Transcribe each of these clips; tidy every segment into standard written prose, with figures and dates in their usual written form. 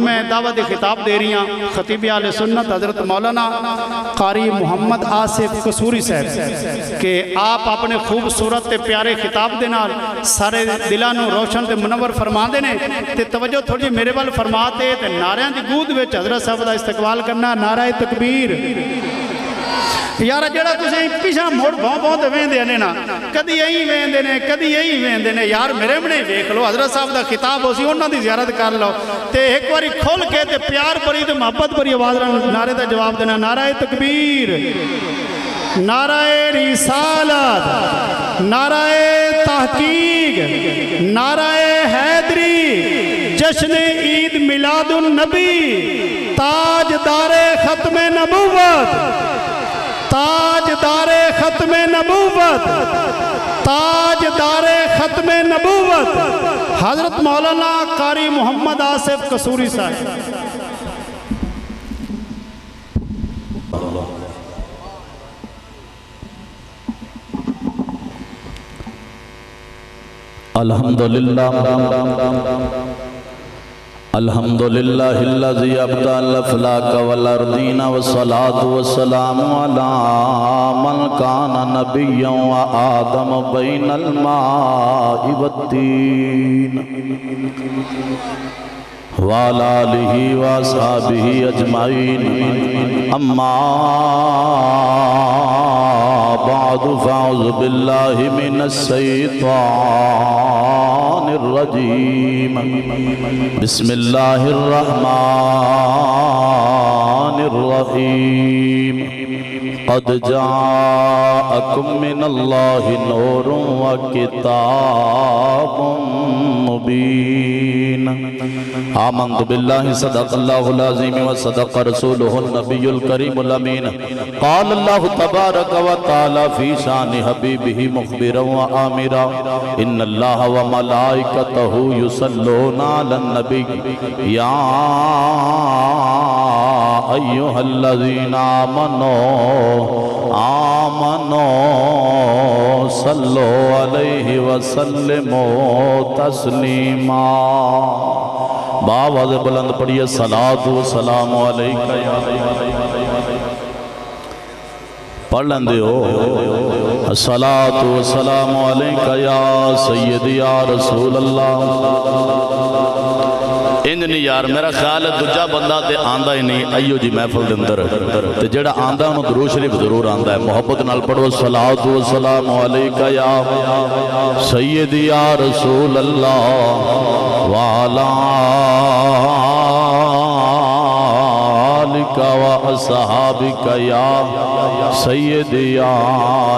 میں دعوت خطاب دے رہی ہوں خطیب اہل سنت حضرت مولانا قاری محمد آصف قصوری صاحب کہ آپ اپنے خوبصورت تے پیارے خطاب دے نال سارے دلاں نوں روشن تے منور فرما دینے تے توجہ تھوڑی میرے وال فرماتے تے نعرے دی گود وچ حضرت صاحب دا استقبال کرنا نعرہ تکبیر یارہ جڑا تسیں پیچھا موڑ بہت ویندے نے نا کدی یہی ویندے نے کدی یہی ویندے نے یار میرے بنے ویکھ لو حضرت صاحب دا خطاب ہو سی انہاں دی زیارت کر لو تے ایک باری کھول کے تے پیار بھری تے محبت بھری آواز نال نعرے دا جواب دینا نعرہ تکبیر نعرہ رسالت نعرہ تحقیق نعرہ حیدری جشن عید میلاد النبی تاجدار ختم نبوت تاجدار ختم نبوت تاجدار ختم نبوت حضرت مولانا قاری محمد آصف قصوری صاحب الحمدللہ الحمدللہ الذی ابدع الافلاک والارضین والصلاة والسلام علی من کان نبیا وآدم بین الماء والتین وعلى آلہ واصحابہ اجمعین اما بعد فاعوذ باللہ من الشیطان الرجیم بسم اللہ الرحمن الرحیم قد جاءکم من اللہ نور وکتاب مبین آمنت باللہ صدق اللہ العظیم وصدق رسولہ النبی الکریم الامین قال اللہ تبارک و تعالی فی شان حبیبہ مخبرا و آمرا ان اللہ و ملائکتہ یصلون علی النبی یا ایہا الذین آمنوا صلو علیہ وسلموا تسلیما باواز بلند پڑھئے صلاة و سلام علیکہ یا پڑھ لندے ہو صلاة و سلام علیکہ یا سیدی یا رسول اللہ انج نہیں یار میرا خیال ہے دجا بندہ تے آندہ ہی نہیں ایو جی محفل دے اندر تے جڑا آندہ انہوں درود شریف ضرور آندہ ہے محبت نال پڑھو صلاة و سلام علیکہ یا سیدی یا رسول اللہ وعلا آلکہ و اصحابکہ یا سیدی یا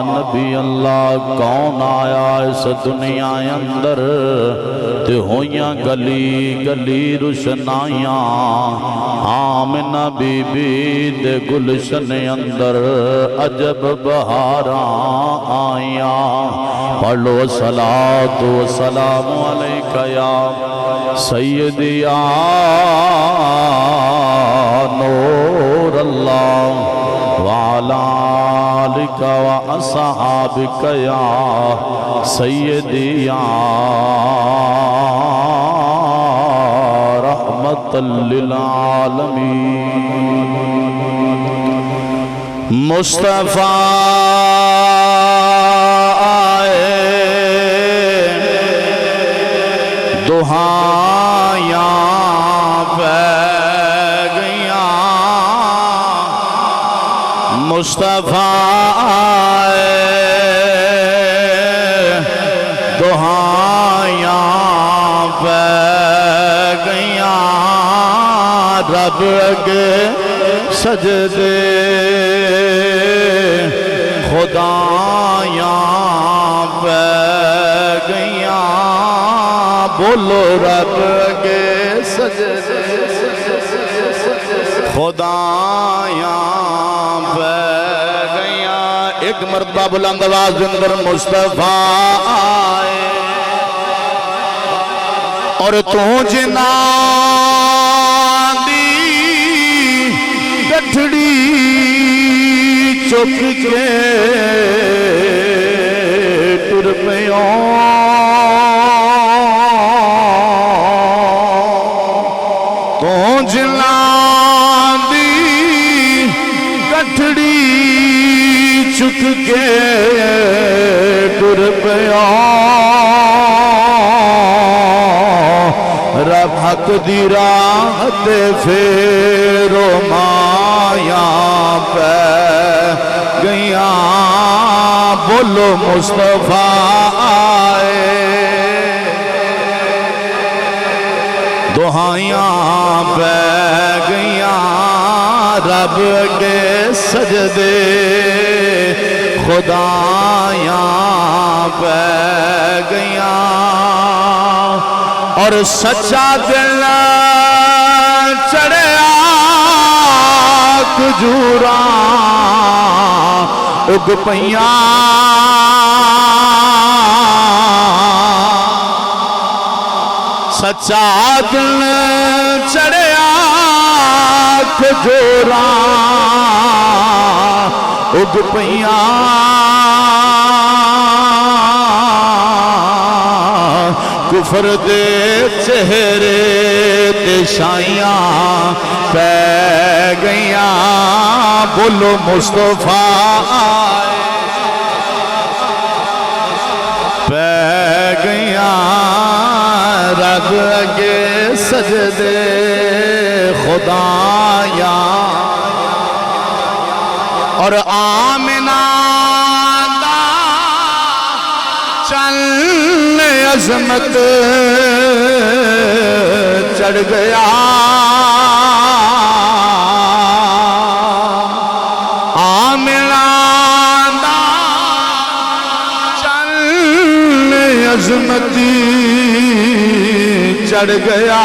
نبی اللہ کون آیا اس دنیا اندر تے ہویاں گلی گلی روشنائیاں آمنہ بی بی دے گلشن اندر عجب بہاراں آئیاں پڑھو صلاة و سلام علیکہ یا سیدی یا نور اللہ وعلا آلکہ و اصحابکہ یا سیدی یا رحمت للعالمین مصطفیٰ آئے دہائیاں پہ گئیاں مصطفیٰ آئے دہائیاں پہ گئیاں رب اگے سجدے خدایاں پہ گئیاں بولو رب اگے سجدے خدایاں پہ گئیاں ایک مرتبہ بلند آواز اندر مصطفیٰ آئے اور تو جنان دی گٹھڑی چک کے ٹر پیوں تو ہونجلاں دی گٹھڑی چک کے ٹر پیا رب حق دی راہ تے پھیرو مایاں پہ گیاں بولو مصطفیٰ آئے دہائیاں پہ گیاں رب کے سجدے خدایاں پہ گیاں اور سچا دل چڑھیا کھجوراں اگ پیاں سچا دل چڑھیا کھجوراں اگ پیاں کفر دے چہرے تے شائیاں پہ گیاں بولو مصطفیٰ آئے پہ گیاں رب اگے سجدے خدایاں اور آمنہ دا چل عظمت چڑھ گیا آمنہ دا چل عظمت چڑھ گیا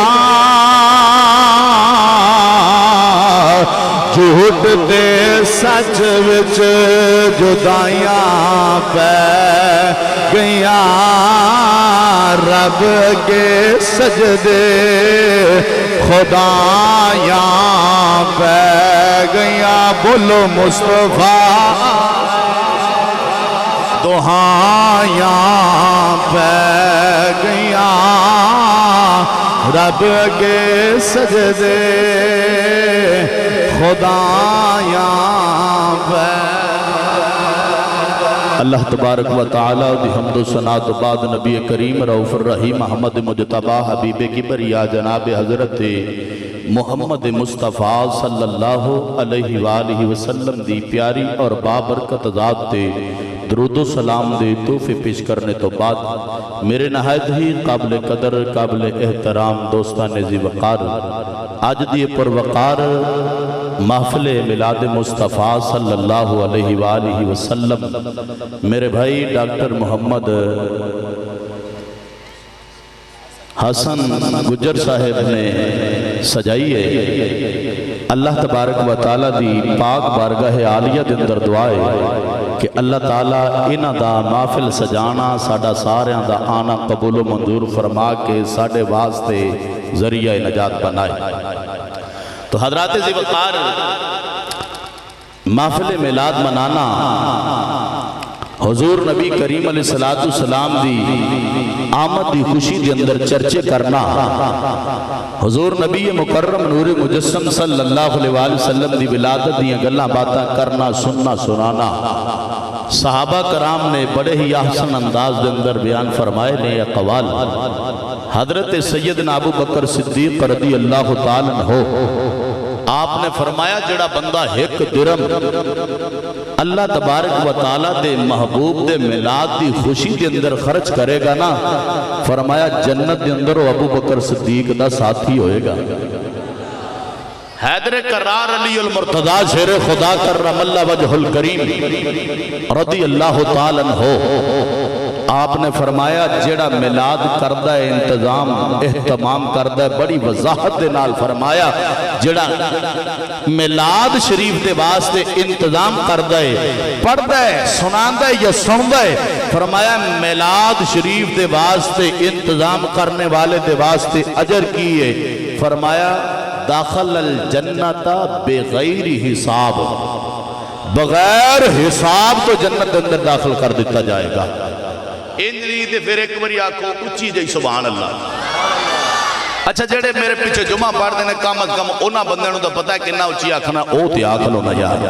جھوٹ دے سچ وچ جدائیاں پہ گیاں رب کے سجدے خدایاں پہ گیاں بولو مصطفیٰ دہائیاں پہ گیاں رب کے سجدے خدایاں پہ اللہ تبارک و تعالیٰ دی حمد و ثنا تو بعد نبی کریم رؤوف الرحیم محمد مجتبی حبیب کبریا جناب حضرت محمد مصطفیٰ صلی اللہ علیہ وآلہ وسلم دی پیاری اور بابرکت ذات تے درود و سلام دے تحفے پیش کرنے تو بعد میرے نہایت ہی قابل قدر قابل احترام دوستان ذی وقار آج دی پر وقار محفل میلاد مصطفیٰ صلی اللہ علیہ وآلہ وسلم میرے بھائی ڈاکٹر محمد حسن گجر صاحب نے سجائی ہے اللہ تبارک و تعالیٰ دی پاک بارگاہ عالیہ دے اندر دعائے کہ اللہ تعالیٰ انہ دا محفل سجانا ساڑا ساریاں دا آنا قبول و منظور فرما کے ساڑے واسطے ذریعہ نجات بنائے تو حضرات ذی وقار محفل میلاد منانا حضور نبی کریم علیہ السلام دی آمد دی خوشی دی اندر چرچے کرنا حضور نبی مکرم نور مجسم صلی اللہ علیہ وسلم دی ولادت دی گلاں باتاں کرنا سننا سنانا صحابہ کرام نے بڑے ہی احسن انداز دے اندر بیان فرمائے نے اقوال حضرت سیدنا ابو بکر صدیق رضی اللہ تعالیٰ عنہ آپ نے فرمایا جڑا بندہ ایک درم اللہ تبارک و تعالیٰ دے محبوب دے میلاد دی خوشی دے اندر خرچ کرے گا نا فرمایا جنت دے اندر وہ ابو بکر صدیق دا ساتھی ہوئے گا حیدر کرار علی المرتضی شیر خدا کرم اللہ وجہ الکریم رضی اللہ تعالیٰ عنہ آپ نے فرمایا جڑا میلاد کردہ انتظام اہتمام کردہ بڑی وضاحت دے نال فرمایا جڑا میلاد شریف دے واسطے انتظام کردہ پڑھدہ سناندہ یا سندہ فرمایا میلاد شریف دے واسطے انتظام کرنے والے دے واسطے اجر کیے فرمایا داخل الجنت بغیر حساب بغیر حساب تو جنت اندر داخل کر دیتا جائے گا انجلی دے پھر ایک بری آنکھوں اچھی جائی سبحان اللہ اچھا جڑے میرے پیچھے جمعہ پڑھ دینے کم از کم انہاں بندے نوں تو پتہ ہے کنا اچھی آکھنا او تے آکھ لو نا یار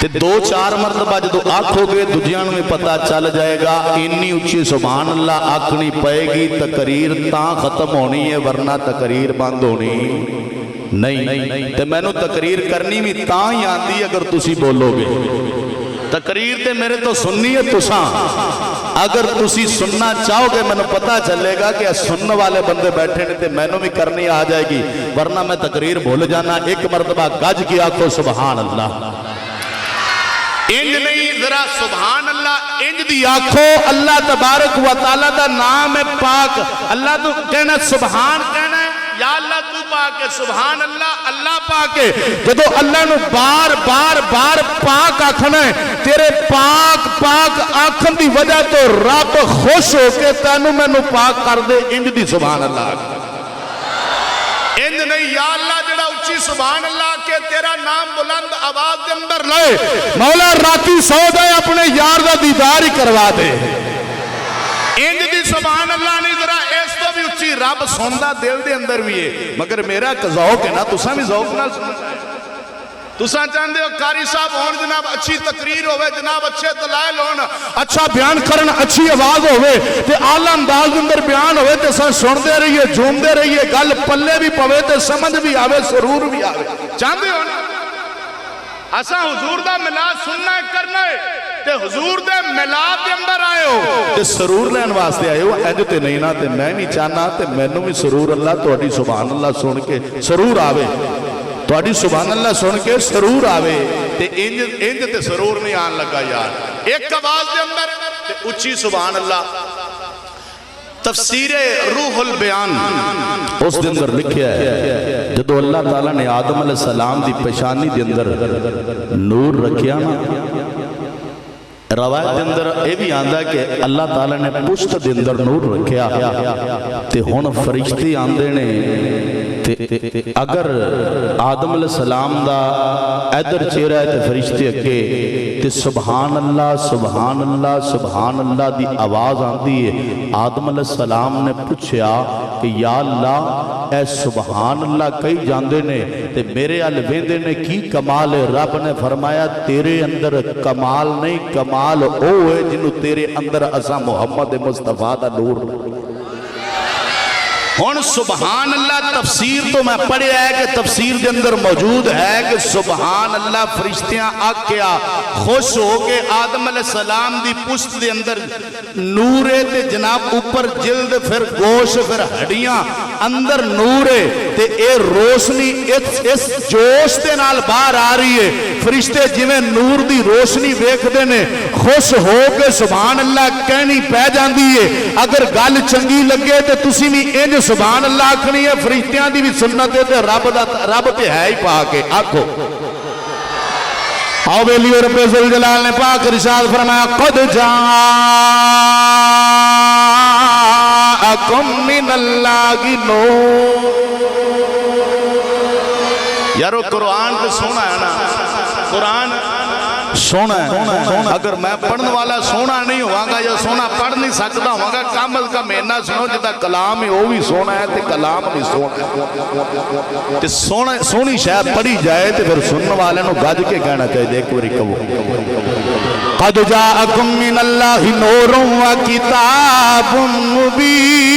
تے دو چار مرتبہ جدو آکھو گے دجیاں میں پتہ چل جائے گا انی اچھی سبحان اللہ آکھنی پائے گی تقریر تاں ختم ہونی ہے ورنہ تقریر بند ہونی نہیں تے میں نو تقریر کرنی بھی تاں ہی آندی اگر تسی بولو گے تقریر تے میرے تو سننی ہے تساں اگر تسی سننا چاہو گے میں نے پتا چلے گا کہ سننے والے بندے بیٹھے نے تے میں نے بھی کرنی آ جائے گی ورنہ میں تقریر بھول جانا ایک مرتبہ گج کی آنکھو سبحان اللہ انج نہیں ذرا سبحان اللہ انج دی آنکھو اللہ تبارک و تعالیٰ دا نام ہے پاک اللہ تو کہنا سبحان کہنا ہے یا اللہ تو پاک سبحان اللہ اللہ پاک جدو اللہ نو بار بار بار پاک آکھنا ہے تیرے پاک پاک آکھن دی وجہ تو رب خوش ہو کے تینو میں نو پاک کر دے انج دی سبحان اللہ انج نہیں یا اللہ جڑا اچھی سبحان اللہ کہ تیرا نام بلند آواز دے اندر لائے مولا راتی سو جائے اپنے یار دا دیدار ہی کروا دے انج دی سبحان اللہ نہیں ذرا اس تو بھی اچھی رب سندا دل دے اندر بھی ہے مگر میرا ایک ذوق ہے نا تساں بھی ذوق نال سننا تساں چاہندے ہو قاری صاحب ہون جناب اچھی تقریر ہوئے جناب اچھے دلائل ہون اچھا بیان کرن اچھی آواز ہوئے تے اعلی انداز دے اندر بیان ہوئے تے سن سنتے رہیے جھومدے رہیے گل پلے بھی پوے تے سمجھ بھی آوے سرور بھی آوے چاہندے ہو نا اساں حضور دا ملاد سننا کرنا ہے تے حضور دے ملاد دے اندر آئے ہو تے سرور لین واسطے آئے ہو اینج تے نہیں نا تے میں نہیں چاہنا تے مینوں بھی سرور اللہ تہاڈی سبحان اللہ سن کے سرور آوے تہاڈی سبحان اللہ سن کے سرور آوے تے انج تے سرور نہیں آن لگا یار ایک آواز دے اندر تے اچھی سبحان اللہ تفسیر روح البیان اس دے اندر لکھیا ہے جدو اللہ تعالیٰ نے آدم علیہ السلام دی پیشانی دے اندر نور رکھیا نا روایت دے اندر اے بھی آندہ کہ اللہ تعالیٰ نے پشت دے اندر نور رکھیا تے ہون فرشتے آندے نے اگر آدم علیہ السلام دا ادھر چہرہ ہے تے فرشتے اگے تے سبحان اللہ سبحان اللہ سبحان اللہ دی آواز آندی ہے آدم علیہ السلام نے پوچھیا کہ یا اللہ اے سبحان اللہ کئی جاندے نے تے میرے الویندے نے کی کمال ہے رب نے فرمایا تیرے اندر کمال نہیں کمال او ہے جنہوں تیرے اندر اسا محمد مصطفیٰ دا نور ہون سبحان اللہ تفسیر تو میں پڑھے ہے کہ تفسیر دے اندر موجود ہے کہ سبحان اللہ فرشتیاں آکیا خوش ہو کے آدم علیہ السلام دی پشت دے اندر نورے تے جناب اوپر جلد پھر گوش پھر ہڈیاں اندر نورے تے اے روشنی اس جوش دے نال باہر آ رہی ہے فرشتے جویں نور دی روشنی ویکھ دے نے خوش ہو کے سبحان اللہ کہنی پہ جاندی ہے اگر گل چنگی لگے تے تسی بھی انج سبحان اللہ آکھنی ہے فرشتیاں دی بھی سنت ہے تے رب تے ہے ہی پاک ہے آکھو آو بیلی رب ذوالجلال نے پاک ارشاد فرمایا قد جاءکم من اللہ نور یارو قرآن تے سونا ہے نا قرآن سونا ہے اگر میں پڑھنے والا سونا نہیں ہوا گا یا سونا پڑھ نہیں سکتا ہوا گا کامل کا مہینہ سنو جتا کلام ہے وہ بھی سونا ہے تے کلام بھی سونا ہے تے سونی شاید پڑھی جائے تے پھر سننے والے نو گج کے کہنا چاہیے دیکھ وری کہو قد جاءکم من اللہ نور و کتاب مبین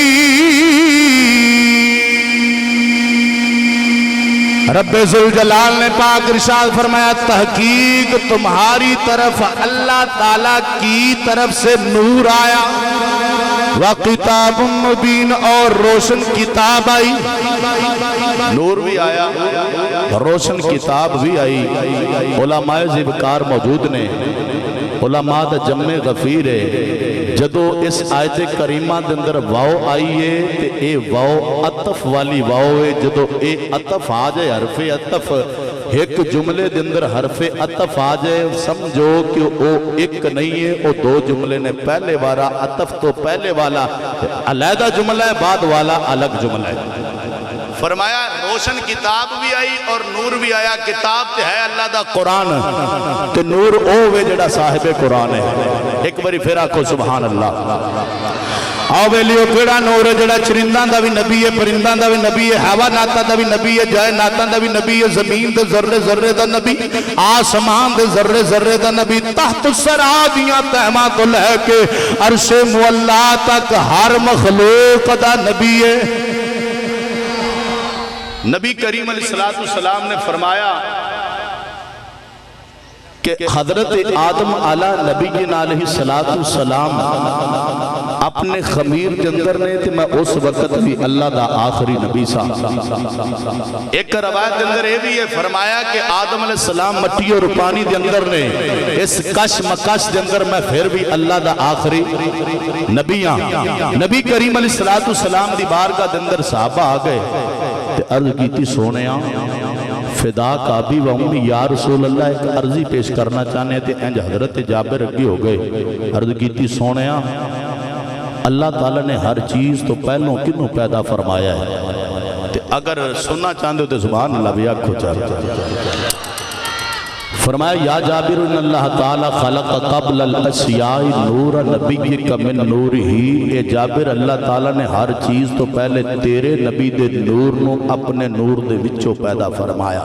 رب ذوالجلال نے پاک ارشاد فرمایا تحقیق تمہاری طرف اللہ تعالیٰ کی طرف سے نور آیا وَقِتَابٌ مُبِينٌ اور روشن کتاب آئی نور بھی آیا روشن کتاب بھی آئی علماء ذبکار موجود نے علماء دا جمع غفیر ہے جدو اس آیت کریمہ دے اندر واو آئیے تے اے واو عطف والی واو ہے جدو اے عطف آ جائے حرف عطف ایک جملے دے اندر حرف عطف آ جائے سمجھو کہ او ایک نہیں ہے او دو جملے نے پہلے والا عطف تو پہلے والا علیحدہ جملہ ہے بعد والا الگ جملہ ہے فرمایا روشن کتاب بھی آئی اور نور بھی آیا کتاب تے ہے اللہ دا قرآن تے نور اوہ جڑا صاحب قرآن ہے ایک باری پھر آکھو سبحان اللہ آؤ ویلیو کیڑا نور ہے جڑا چرنداں دا بھی نبی ہے، پرنداں دا بھی نبی ہے، حیواناتاں دا بھی نبی ہے، جائناتاں دا بھی نبی ہے، زمین دے ذرے ذرے دا نبی، آسمان دے ذرے ذرے دا نبی، تحت الثرا دیاں تہماں تو لے کے عرش معلا تک ہر مخلوق دا نبی ہے۔ نبی کریم علیہ السلام نے فرمایا کہ حضرت آدم علیہ نبی علیہ السلام اپنے خمیر کے اندر نے تھے، میں اس وقت بھی اللہ دا آخری نبی سا۔ ایک روایت کے اندر یہ بھی ہے فرمایا کہ آدم علیہ السلام مٹی اور پانی کے اندر نے، اس کش مکش کے اندر میں پھر بھی اللہ دا آخری نبی ہاں۔ نبی کریم علیہ السلام دی بارگاہ کے اندر صحابہ آ گئے تے عرض کیتی سونے فدا کابی و امی یا رسول اللہ ایک عرضی پیش کرنا چاہنے تھے، انج حضرت جابر اگے ہو گئے، عرض کیتی سونے اللہ تعالیٰ نے ہر چیز تو پہلوں کنوں پیدا فرمایا ہے، اگر سننا چاہتے ہو تو سبحان اللہ بھی آنکھو چاہتے فرمایا یا جابر ان اللہ تعالیٰ خلق قبل الاشیاء نور نبیک من نور ہی، اے جابر اللہ تعالیٰ نے ہر چیز تو پہلے تیرے نبی دے نور نو اپنے نور دے وچوں پیدا فرمایا۔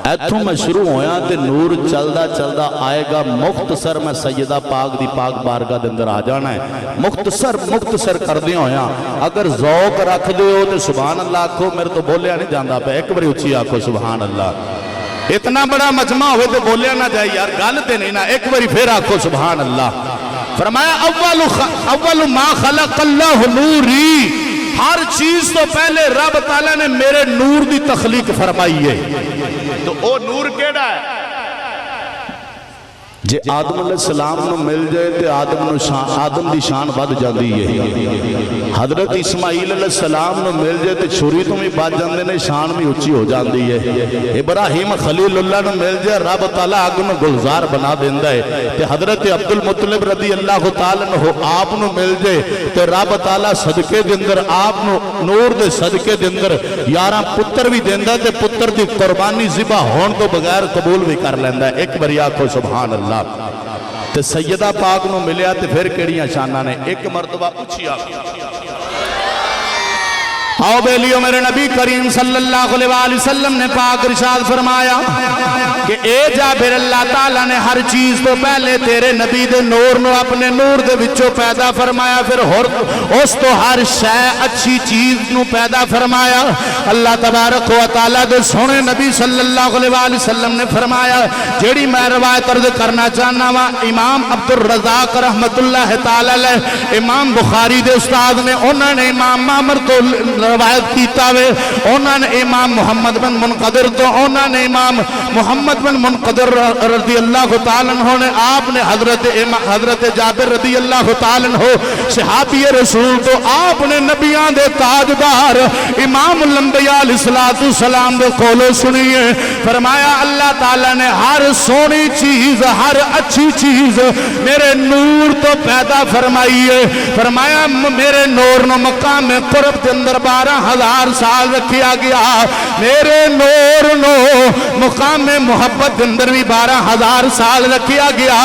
ایتھوں میں شروع ہویا تے نور چلدا چلدا آئے گا، مختصر میں سیدہ پاک دی پاک بارگاہ دے اندر آ جانا ہے، مختصر کر دیا ہویا، اگر ذوق رکھ دے ہو تے سبحان اللہ آکھو، میرے تو بولیا نہیں جاندہ پہ، ایک بڑی اچھی آکھو سبحان اللہ، اتنا بڑا مجمع ہوئے تو بولیا نہ جائے یار، گالتے نہیں نا، ایک بڑی پھر آکھو سبحان اللہ۔ فرمایا اول ما خلق اللہ نوری، ہر چیز تو پہلے رب تعالیٰ نے میرے نور دی تخلیق فرمائی ہے، تو او نور کیڑا ہے؟ جے آدم علیہ السلام نو مل جائے تے آدم دی شان بد جاندی ہے، حضرت اسماعیل علیہ السلام نو مل جائے تے چھری تو بھی بد جاندے نے، شان بھی اچھی ہو جاندی ہے، ابراہیم خلیل اللہ نو مل جائے رب تعالیٰ آگ نو گلزار بنا دیندہ ہے، تے حضرت عبدالمطلب رضی اللہ تعالیٰ نو آپ نو مل جائے تے رب تعالیٰ صدقے دندر آپ نو نور دے صدقے دندر یاراں پتر بھی دیندہ تے پتر دی قربانی ذبح ہون تو بغیر قبول بھی کر لیندہ ہے، ایک بری آنکھو سبحان اللہ۔ تے سیدہ پاک نو ملیا تے پھر کیڑیاں شانہ نے، ایک مرتبہ اچھی آگیا۔ آؤ بیلیو میرے نبی کریم صلی اللہ علیہ وسلم نے پاک رشاد فرمایا کہ اے جابر اللہ تعالیٰ نے ہر چیز تو پہلے تیرے نبی دے نور نو اپنے نور دے وچوں پیدا فرمایا، پھر اس تو ہر شے اچھی چیز نو پیدا فرمایا۔ اللہ تبارک و تعالیٰ دے سونے نبی صلی اللہ علیہ وسلم نے فرمایا، جیڑی میں روایت عرض کرنا چاہنا وا، امام عبدالرزاق رحمت اللہ تعالیٰ علیہ امام بخاری دے استاد نے، انہوں نے امام معمر تو روایت کیتا ہوئے، انہوں نے امام محمد بن منقدر تو انہوں نے امام محمد بن منقدر رضی اللہ تعالیٰ عنہ نے، آپ نے حضرت جابر رضی اللہ تعالیٰ عنہ صحابی رسول تو آپ نے نبیان دے تاجدار امام الانبیاء علیہ السلام دے قولو سنیے، فرمایا اللہ تعالیٰ نے ہر سونی چیز ہر اچھی چیز میرے نور تو پیدا فرمائی ہے، فرمایا میرے نور نو مقام میں قرب کے اندر 12,000 سال رکھیا گیا، میرے نور نو مقام میں محبت اندر بھی 12,000 سال رکھیا گیا،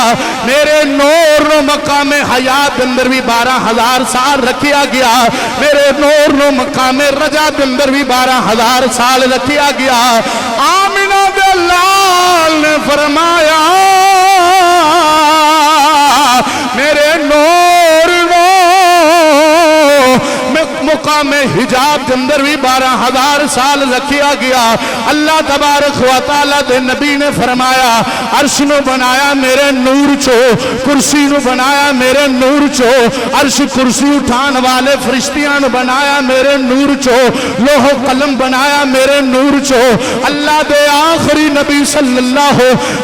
میرے نور نو مقام حیات اندر بھی 12,000 سال رکھیا گیا، میرے نور نو مقام رجات اندر بھی 12,000 سال رکھیا گیا۔ آمینہ دلال نے فرمایا میرے نور نو مقام حجاب کے اندر بھی 12,000 سال رکھیا گیا۔ اللہ تبارک و تعالیٰ دے نبی نے فرمایا عرش نو بنایا میرے نور چو، کرسی نو بنایا میرے نور چو، عرش کرسی اٹھان والے فرشتیاں نو بنایا میرے نور چو، لوح و قلم بنایا میرے نور چو۔ اللہ دے آخری نبی صلی اللہ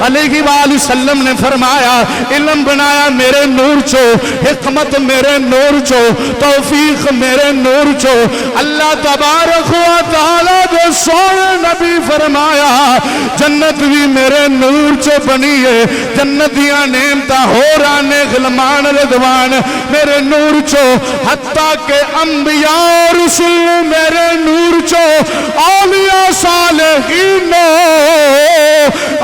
علیہ وآلہ وسلم نے فرمایا علم بنایا میرے نور چو، حکمت میرے نور چو، توفیق میرے نور چو۔ اللہ تبارک و تعالیٰ دے سونے نبی فرمایا جنت بھی میرے نور چو بنی ہے، جنتیاں نعمتاں ہورانے غلمان رضوان میرے نور چو، حتیٰ کہ انبیاء رسول میرے نور چو، اولیاء صالحین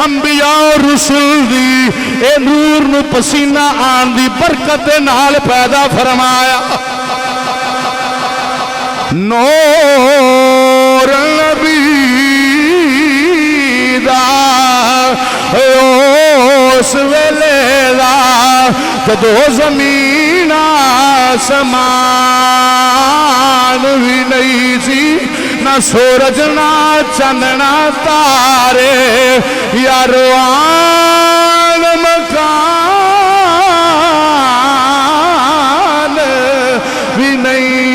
انبیاء رسول دی اے نور نو پسینہ آن دی برکت نال پیدا فرمایا۔ نور نبی دا اس ویلے دا جدو زمین آسمان بھی نہیں سی نہ سورج نہ چندنا تارے یاروان مکان بھی نہیں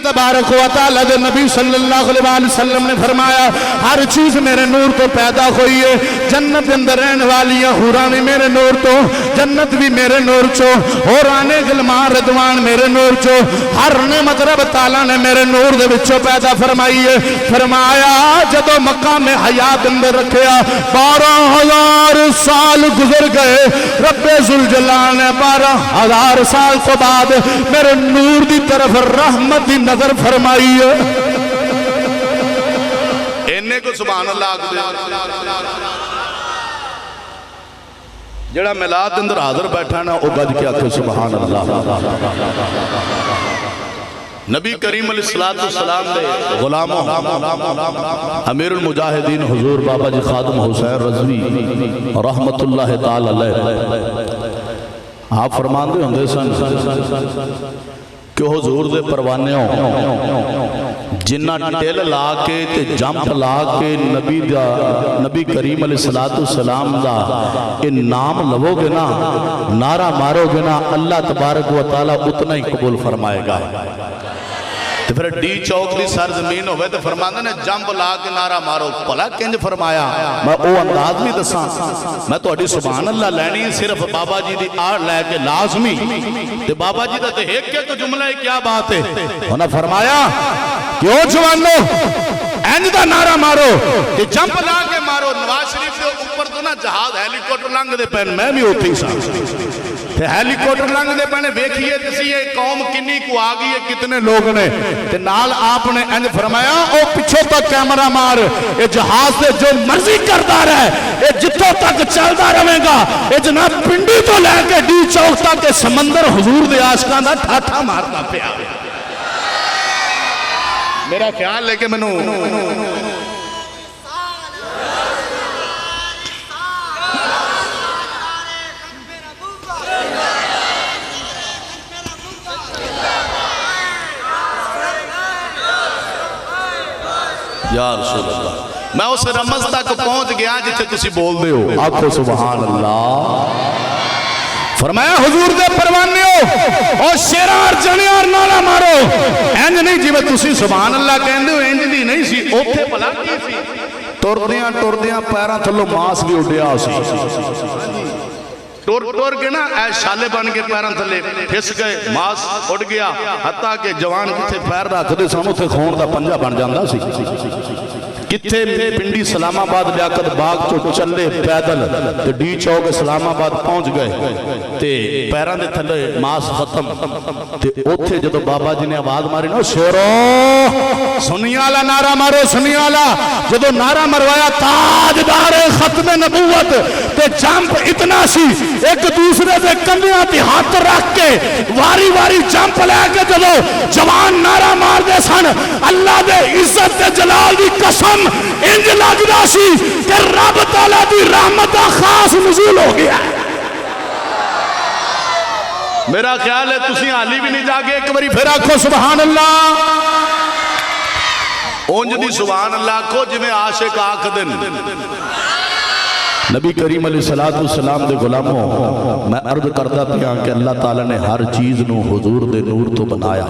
تبارک و تعالیٰ دے نبی صلی اللہ علیہ وسلم نے فرمایا ہر چیز میرے نور تو پیدا ہوئی ہے جنت اندر رہن والی حوراں بھی میرے نور تو جنت بھی میرے نور چو حورانے غلمان رضوان میرے نور چو ہر نعمت رب تعالیٰ نے میرے نور دے وچوں پیدا فرمائی ہے فرمایا جدو مقام حیات اندر رکھیا 12,000 سال گزر گئے رب ذوالجلال نے 12,000 سال کو بعد میرے نور دی طرف رحمت دی نظر فرمائی ہے انہیں کو سبحان اللہ آگ دے جڑا میلاد اندر حاضر بیٹھا نا او گج کے آکھے سبحان اللہ نبی کریم علیہ السلام دے غلاموں امیر المجاہدین حضور بابا جی خادم حسین رضوی رحمت اللہ تعالی علیہ آپ فرمان دے ہوں دے سن کہ حضور دے پروانے ہوں جنہ ٹیل لا کے تے جمپ لا کے نبی کریم علیہ السلام دا ان نام لو گے نا نعرہ مارو گے نا اللہ تبارک و تعالیٰ اتنا ہی قبول فرمائے گا تو پھر ڈی چوک دی سرزمین ہوئے تو فرماندے نے جمپ لا کے نعرہ مارو بھلا کنج فرمایا میں او انداز میں دساں میں تو اڈی سبحان اللہ لینی صرف بابا جی دی آڑ لے کے لازمی تے بابا جی دا تے ایک کے تو جملہ ہے کیا بات ہے انہوں نے فرمایا کیوں جوانو اینج دا نعرہ مارو کہ جمپ لا کے مارو نواز شریف دے اوپر تو نا جہاز ہیلی کوٹر لنگ دے پہن میں بھی ہوتی سا ہیلی کوٹر لنگ دے پہنے بیکھئے تسی یہ قوم کنی کو آگئی ہے کتنے لوگ نے تے نال آپ نے انج فرمایا او پچھو تک کیمرہ مار اے جہاز دے جو مرضی کردہ رہے اے جتوں تک چلدہ رہے گا اے جناب پنڈی تو لے کے ڈی چوک تک سمندر حضور دے عاشقاں دا ٹھاٹھا مارتا پیا میرا خیال لے کے منو یا رسول اللہ میں اس رمز تک پہنچ گیا جتھے تسی بول دے ہو آنکھو سبحان اللہ فرمایا حضور دے پروانے ہو اور شیرار جنیار نالا مارو اینج نہیں جی میں تسی سبحان اللہ کہندے ہو اینج دی نہیں سی اوتھے پلا کی سی ٹردیاں پیران تھلو ماس بھی اڈیا سی ٹور کے نا اے شالے بن کے پیران تھلے پھس گئے ماس اڑ گیا حتیٰ کہ جوان کتھے پیر رکھ دے سامو تھے خون دا پنجا بن جاندہ سی کتھے پنڈی سلام آباد لیاقت باغ تو چلے پیدل تے ڈی چوک سلام آباد پہنچ گئے تے پیران دے تھلے ماس ختم تے اوتھے جدو بابا جی نے آواز ماری نا شورو سنیالا نعرہ مارو سنیالا جدو نعرہ مروایا تاجدار ختم نبوت تے جمپ اتنا سی ایک دوسرے دے کندیاں تی ہاتھ رکھ کے واری واری جمپ لے کے جدو جوان نعرہ مار دے سن اللہ دے عزت دے جلال دی قسم انج لگدا سی کہ رب تعالیٰ دی رحمت خاص نزول ہو گیا میرا خیال ہے تسی حالی بھی نہیں جاگے ایک باری پھر آکھو سبحان اللہ اونج دی سبحان اللہ کو جو میں عاشق آکھ دن نبی کریم علیہ السلام دے غلاموں میں عرض کرتا پیا کہ اللہ تعالیٰ نے ہر چیز نو حضور دے نور تو بنایا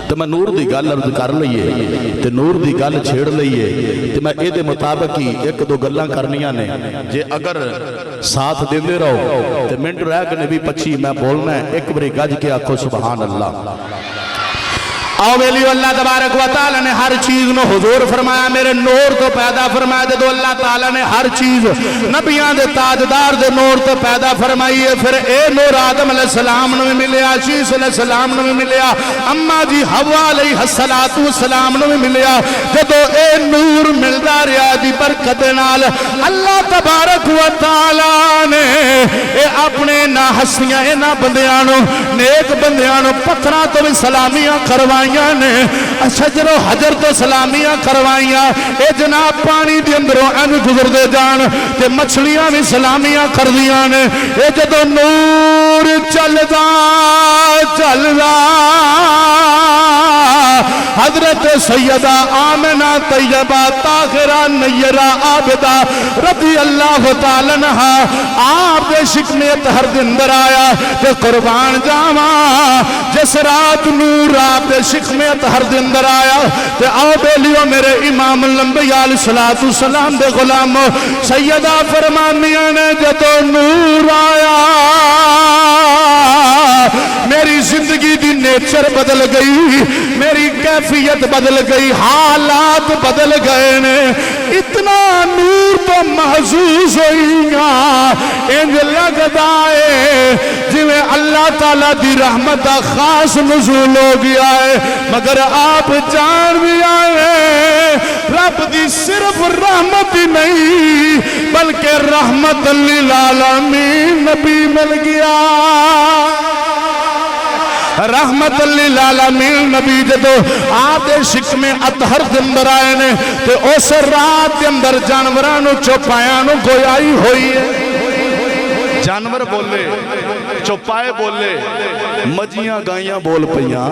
تو میں نور دی گل عرض کر لئیے تو نور دی گل چھیڑ لئیے تو میں اے دے مطابق ہی ایک دو گلاں کرنیاں نے جے اگر ساتھ دے دے رہو تو منٹ رہ کے نبی پچھی میں بولنا ہے ایک بری گج کے آکھو سبحان اللہ آؤ بیلیو اللہ تبارک و تعالی نے ہر چیز نو حضور فرمایا میرے نور تو پیدا فرمایا جدو اللہ تعالی نے ہر چیز نبیان دے تاجدار دے نور تو پیدا فرمائی ہے پھر اے نور آدم علیہ السلام نو ملیا عیسیٰ علیہ السلام نو ملیا اما جی حوا علیہ السلام نو ملیا جدو اے نور ملدا رہا دی برکت نال اللہ تبارک و تعالی نے اے اپنے نا ہستیاں اے نا بندیاں نو نیک بندیاں نو پتھراں تو بھی سلامیاں کروائیاں نے شجر و حجر تو سلامیاں کروائیاں اے جناب پانی دی اندروں این گزر دے جان تے مچھلیاں بھی سلامیاں کر دیاں نے اے جدو نور چلدا چلدا حضرت سیدہ آمنہ طیبہ طاہرہ نیرہ عابدہ رضی اللہ تعالیٰ عنہ آپ دے شکمیت ہر دن در آیا کہ قربان جاواں جس رات نور آپ دے شکمیت ہر دن در آیا کہ آؤ بیلیو میرے امام الانبیاء علیہ السلام دے غلام سیدہ فرمانیاں نے جدو نور آیا میری زندگی دی نیچر بدل گئی میری کیفیت بدل گئی حالات بدل گئے نے اتنا نور تو محسوس ہوئیاں انج لگتا ہے جویں اللہ تعالیٰ دی رحمت خاص نزول ہو گیا ہے مگر آپ جان بھی آئے رب دی صرف رحمت ہی نہیں بلکہ رحمت للعالمین نبی مل گیا رحمت للعالمین نبی جدو آدھے شک میں اطہر دندر آئے نے تو اس رات دندر جانورانو چوپایانو گویائی ہوئی ہے جانور بولے چوپائے بولے مجیاں گائیاں بول پئیاں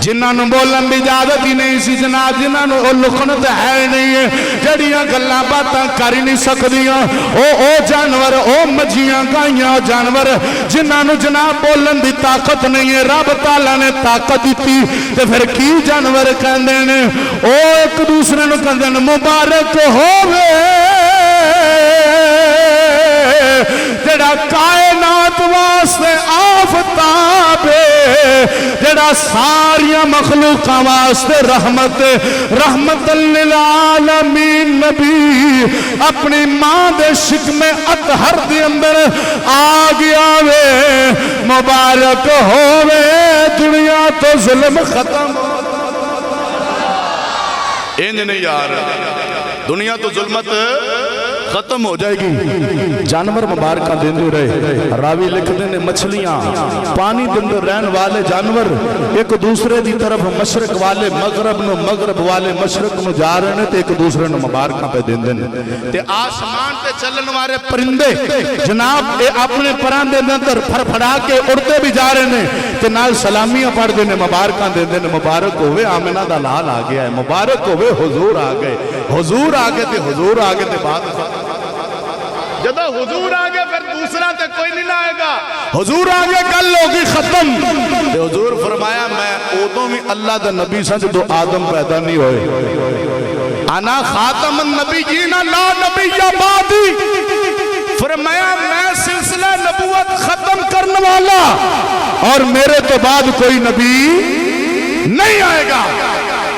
جنہاں نو بولن دی اجازت ہی نہیں سی جناب جنہاں نو لکھنت ہے نہیں ہے جڑیاں گلاں باتاں کر ہی نہیں سکدیاں او جانور او مجھیاں گائیاں جانور جنہاں نو جناب بولن دی طاقت نہیں ہے رب تعالیٰ نے طاقت دیتی تے پھر کی جانور کہندے نے او ایک دوسرے نو کہندے نے مبارک ہووے جڑا کائنات واسطے آفتاب جڑا ساریاں مخلوقاں واسطے رحمت للعالمین نبی اپنی ماں دے شکم اطہر دے اندر آ گیا وے مبارک ہووے دنیا تو ظلم ختم انج نہیں یار دنیا تو ظلمت ختم ہو جائے گی جانور مبارکہ دیندے رہے راوی لکھتے نے مچھلیاں پانی دندر رہن والے جانور ایک دوسرے دی طرف مشرق والے مغرب والے مشرق میں جا رہے ہیں تے ایک دوسرے نے مبارکہ پہ دیندے ہیں تے آسمان پہ چلن والے پرندے جناب اپنے پراندے اندر پھڑا کے اڑتے بھی جا رہے ہیں تے نال سلامیاں پڑھ دینے مبارکہ دیندے ہیں مبارک ہوئے آمنہ دا لال آ گیا ہے مبارک ہوئے حضور آ گئے حضور آگے تے بات جدو حضور آگے پھر دوسرا تے کوئی نہیں لائے گا حضور آگے کل ہوگی ختم تے حضور فرمایا میں اودوں بھی اللہ دا نبی سنج تو آدم پیدا نہیں ہوئے انا خاتم النبیین لا نبی بعدی فرمایا میں سلسلہ نبوت ختم کرنے والا اور میرے تو بعد کوئی نبی نہیں آئے گا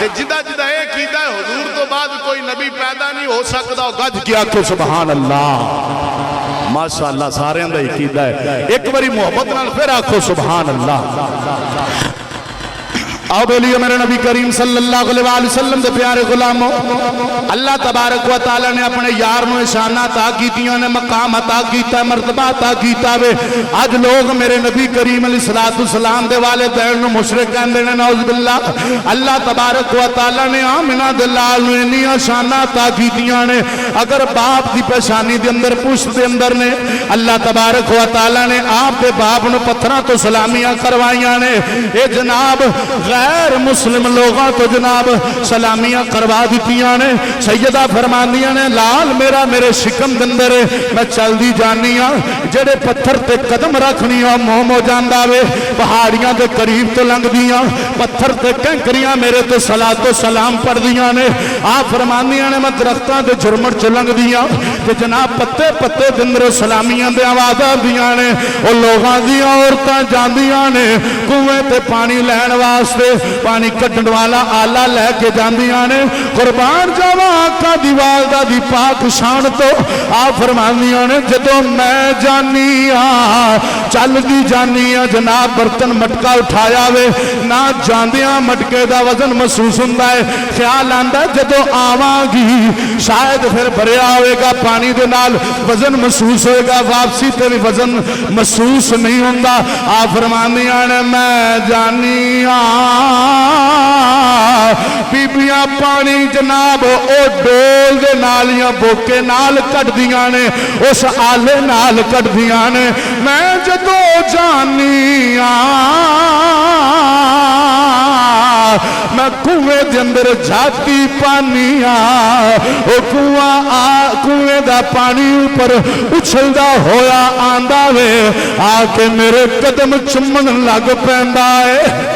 تے جدہ ایک کیتا ہے حضور تو بعد کوئی نبی پیدا نہیں ہو سکتا گج کیا کہ سبحان اللہ ماشاءاللہ سارے اندر ہی کیتا ہے ایک باری محبت نال پھر آکھو سبحان اللہ آؤ بولیو میرے نبی کریم صلی اللہ علیہ وسلم دے پیارے غلاموں اللہ تبارک و تعالی نے اپنے یار نو شان عطا کیتیاں نے مقام عطا کیتا مرتبہ عطا کیتا وے اج لوگ میرے نبی کریم علیہ السلام دے والدین نو مشرک کہندے نے نعوذ باللہ اللہ تبارک و تعالی نے آمنہ دے لال نو انیاں شان عطا کیتیاں نے اگر باپ دی پیشانی دے اندر پشت دے اندر نے اللہ تبارک و تعالی نے آپ دے باپ نو پتھراں تو سلامیاں کروائیاں نے اے جناب غیر مسلم لوگاں تو جناب سلامیاں کروا دیتیاں نے. سیدہ فرماندیاں نے لال میرا میرے شکم دندر ہے, میں چل دی جانی ہاں, جڑے پتھر تے قدم رکھنی ہاں موہ جاندا وے, پہاڑیاں دے قریب تو لنگ دیاں, پتھر تے کنکریاں میرے تے صلاۃ و سلام پڑھ دیاں نے. آپ فرماندیاں نے میں درختاں دے جھرمٹ چ لنگ دیاں تے جناب پتے پتے دندر سلامیاں دے آوازاں دیاں نے. او لوگاں دیاں عورتاں جاندیاں نے کنویں تے پانی لین واسطے, پانی کڈن والا آلہ لے کے جاندیاں نے. قربان جاواں آقا دی والدہ دی پاک شان تو آپ فرماندیاں نے جدوں میں جانی ہاں چل دی جانی ہاں جناب برتن مٹکا اٹھایا وے نہ جاندیاں مٹکے دا وزن محسوس ہوندا ہے, خیال آندا ہے جدوں آواں گی شاید پھر بھریا ہوئے گا پانی دے نال وزن محسوس ہوئے گا, واپسی تے بھی وزن محسوس نہیں ہوندا. آپ فرماندیاں نے میں جانی ہاں بیبیاں پانی جناب او ڈول دے نالیاں بوکے نال کٹ دیاں نے, اس آلے نال کٹ دیاں نے. میں جدو جانی میں کنویں دے اندر جاتی پانی او کنویں دا پانی اوپر اچھلدا ہویا آندا وے, آ کے میرے قدم چمن لگ پیندا ہے.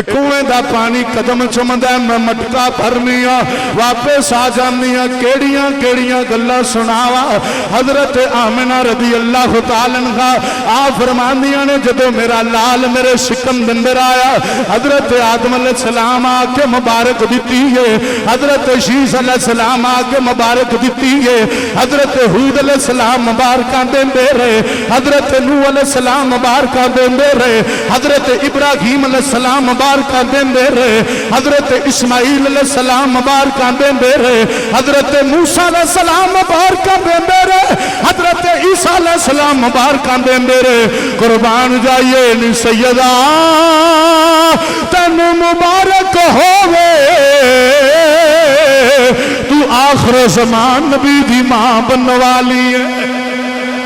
کنویں دا پانی قدم چمدا ہے, میں مٹکا بھرنیاں واپس آ جانیاں. کیڑیاں کیڑیاں گلاں سناواں حضرت آمنہ رضی اللہ تعالی عنہا آپ فرماندیاں نے جدوں میرا لال میرے شکم دندر آیا حضرت آدم علیہ السلام آ کے مبارک دیتی ہے, حضرت شیس علیہ السلام آ کے مبارک دیتی ہے, حضرت ہود علیہ السلام مبارکاں دیندے رہے, حضرت نوح علیہ السلام مبارکاں دیندے رہے, حضرت ابراہیم علیہ السلام مبارکاں دیندے رہے, حضرت اسماعیل علیہ السلام مبارکاں دیندے رہے, حضرت موسیٰ علیہ السلام مبارکاں دیندے رہے, حضرت عیسیٰ علیہ السلام مبارکاں دیندے رہے. قربان جائیے نی سیدہ تینو مبارک ہووے, تو آخر زمان نبی دی ماں بننے والی ہے.